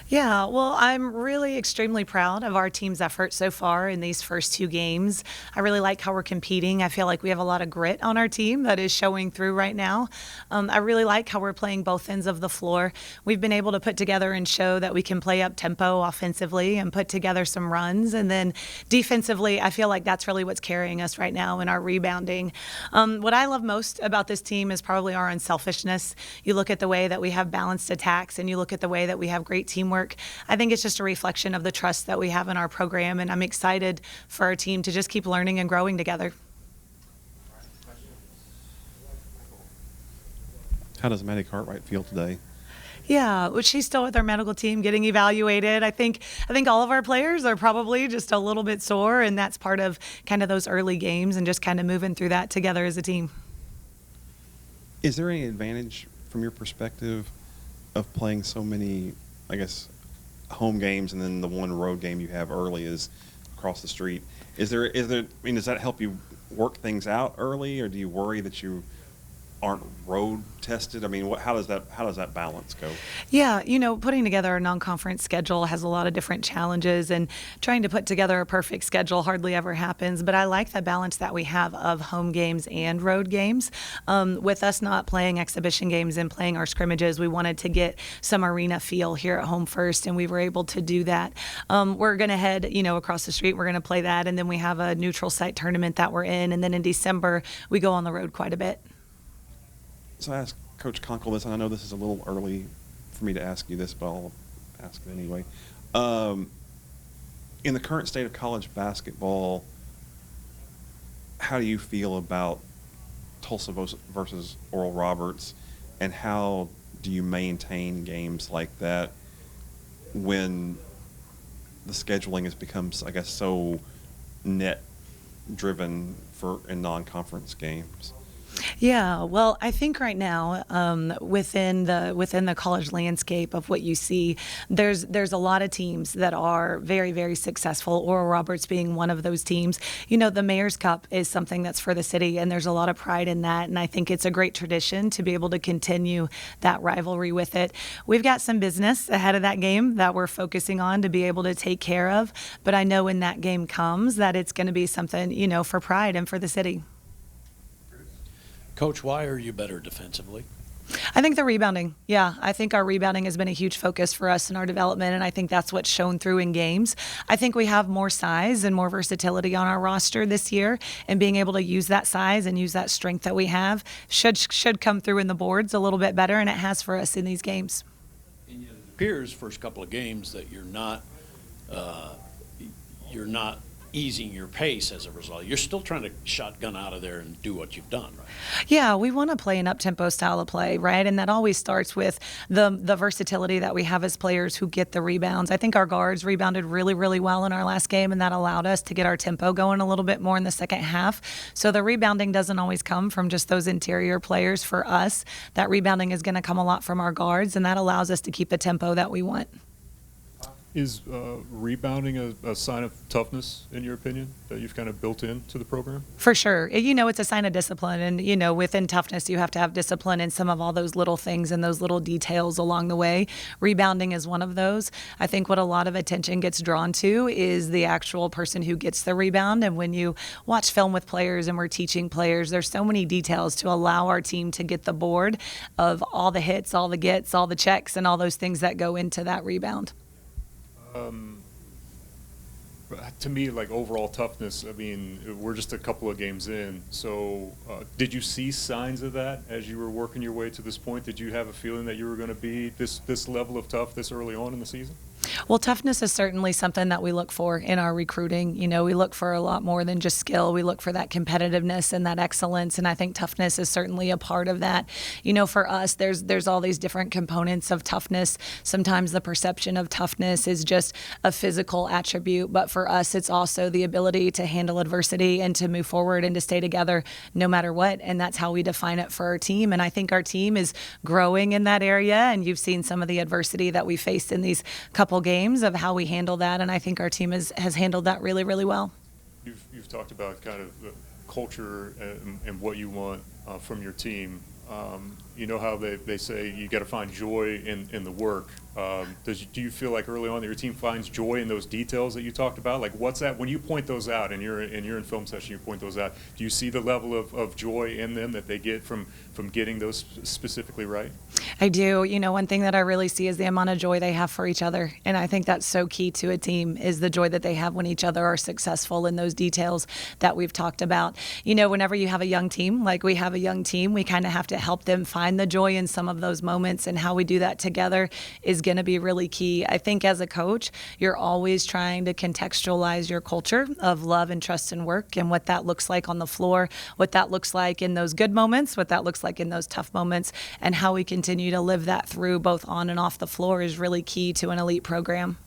Yeah, well, I'm really extremely proud of our team's effort so far in these first two games. I really like how we're competing. I feel like we have a lot of grit on our team that is showing through right now. I really like how we're playing both ends of the floor. We've been able to put together and show that we can play up tempo offensively and put together some runs. And then defensively, I feel like that's really what's carrying us right now in our rebounding. What I love most about this team is probably our unselfishness. You look at the way that we have balanced attacks and you look at the way that we have great teamwork. I think it's just a reflection of the trust that we have in our program, and I'm excited for our team to just keep learning and growing together. How does Maddie Cartwright feel today? Yeah, well, she's still with our medical team getting evaluated. I think all of our players are probably just a little bit sore, and that's part of kind of those early games and just kind of moving through that together as a team. Is there any advantage from your perspective of playing so many, I guess, home games and then the one road game you have early is across the street? Is there, I mean, does that help you work things out early, or do you worry that you aren't road tested? I mean, how does that balance go? Yeah, putting together a non-conference schedule has a lot of different challenges, and trying to put together a perfect schedule hardly ever happens. But I like the balance that we have of home games and road games. With us not playing exhibition games and playing our scrimmages, we wanted to get some arena feel here at home first, and we were able to do that. We're going to head, across the street. We're going to play that, and then we have a neutral site tournament that we're in, and then in December we go on the road quite a bit. So I asked Coach Conkle this, and I know this is a little early for me to ask you this, but I'll ask it anyway. In the current state of college basketball, how do you feel about Tulsa versus Oral Roberts, and how do you maintain games like that when the scheduling has become, I guess, so net-driven in non-conference games? Yeah, well, I think right now within the college landscape of what you see, there's a lot of teams that are very, very successful. Oral Roberts being one of those teams. The Mayor's Cup is something that's for the city, and there's a lot of pride in that. And I think it's a great tradition to be able to continue that rivalry with it. We've got some business ahead of that game that we're focusing on to be able to take care of. But I know when that game comes that it's going to be something, for pride and for the city. Coach, why are you better defensively? I think the rebounding. Yeah, I think our rebounding has been a huge focus for us in our development, and I think that's what's shown through in games. I think we have more size and more versatility on our roster this year, and being able to use that size and use that strength that we have should come through in the boards a little bit better, and it has for us in these games. And yet it appears first couple of games that you're not easing your pace as a result. You're still trying to shotgun out of there and do what you've done, right? Yeah, we want to play an up-tempo style of play, right? And that always starts with the versatility that we have as players who get the rebounds. I think our guards rebounded really, really well in our last game, and that allowed us to get our tempo going a little bit more in the second half. So the rebounding doesn't always come from just those interior players. For us, that rebounding is going to come a lot from our guards, and that allows us to keep the tempo that we want. Is rebounding a sign of toughness, in your opinion, that you've kind of built into the program? For sure. It's a sign of discipline. And, within toughness, you have to have discipline in some of all those little things and those little details along the way. Rebounding is one of those. I think what a lot of attention gets drawn to is the actual person who gets the rebound. And when you watch film with players and we're teaching players, there's so many details to allow our team to get the board of all the hits, all the gets, all the checks, and all those things that go into that rebound. To me, like overall toughness, I mean, we're just a couple of games in. So did you see signs of that as you were working your way to this point? Did you have a feeling that you were going to be this level of tough this early on in the season? Well, toughness is certainly something that we look for in our recruiting. We look for a lot more than just skill. We look for that competitiveness and that excellence, and I think toughness is certainly a part of that. For us, there's all these different components of toughness. Sometimes the perception of toughness is just a physical attribute, but for us, it's also the ability to handle adversity and to move forward and to stay together no matter what, and that's how we define it for our team. And I think our team is growing in that area, and you've seen some of the adversity that we faced in these couple games of how we handle that, and I think our team has handled that really, really well. You've talked about kind of the culture and what you want from your team. You know how they say you got to find joy in the work. Do you feel like early on that your team finds joy in those details that you talked about? Like, what's that when you point those out and you're in film session, you point those out? Do you see the level of joy in them that they get from getting those specifically right? I do. You know, one thing that I really see is the amount of joy they have for each other. And I think that's so key to a team is the joy that they have when each other are successful in those details that we've talked about. You know, whenever you have a young team, like we have a young team, we kind of have to help them find the joy in some of those moments, and how we do that together is going to be really key. I think as a coach, you're always trying to contextualize your culture of love and trust and work, and what that looks like on the floor, what that looks like in those good moments, what that looks like in those tough moments, and how we continue to live that through both on and off the floor is really key to an elite program.